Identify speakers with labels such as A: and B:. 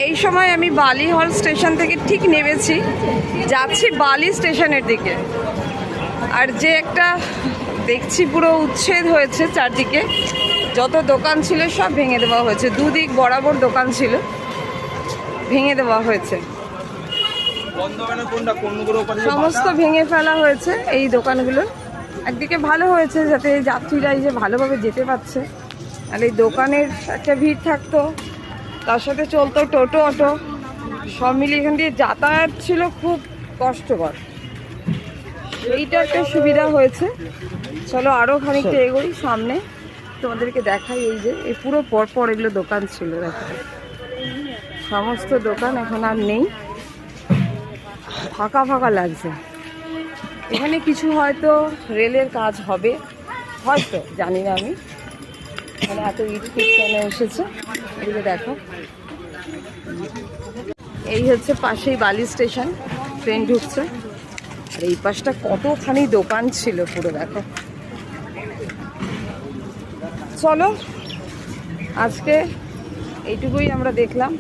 A: এই সময় আমি বালি হল স্টেশন থেকে ঠিক নেমেছি, যাচ্ছি বালি স্টেশনের দিকে। আর যে একটা দেখছি পুরো উচ্ছেদ হয়েছে, চারদিকে যত দোকান ছিল সব ভেঙে দেওয়া হয়েছে, দুদিক বরাবর দোকান ছিল, ভেঙে দেওয়া হয়েছে, সমস্ত ভেঙে ফেলা হয়েছে এই দোকানগুলো। একদিকে ভালো হয়েছে যাতে যাত্রীরা এই যে ভালোভাবে যেতে পারছে, আর এই দোকানের একটা ভিড় থাকতো, তার সাথে চলতো টোটো অটো, সব মিলিয়ে এখান দিয়ে যাতায়াত ছিল খুব কষ্টকর। এইটা একটা সুবিধা হয়েছে। চলো আরও খানিকটা এগোই সামনে, তোমাদেরকে দেখাই। এই যে এই পুরো পরপর এগুলো দোকান ছিল, দেখো সমস্ত দোকান এখন আর নেই, ফাঁকা ফাঁকা লাগছে। এখানে কিছু হয়তো রেলের কাজ হবে, হয়তো জানি না আমি। এখানে এত ইট ফিট কেন এসেছে, এদিকে দেখো। এই হচ্ছে পাশেই বালি স্টেশন, ট্রেন ঢুকছে। আর এই পাশটা কতখানি দোকান ছিল পুরো, দেখো। চলো আজকে এইটুকুই আমরা দেখলাম।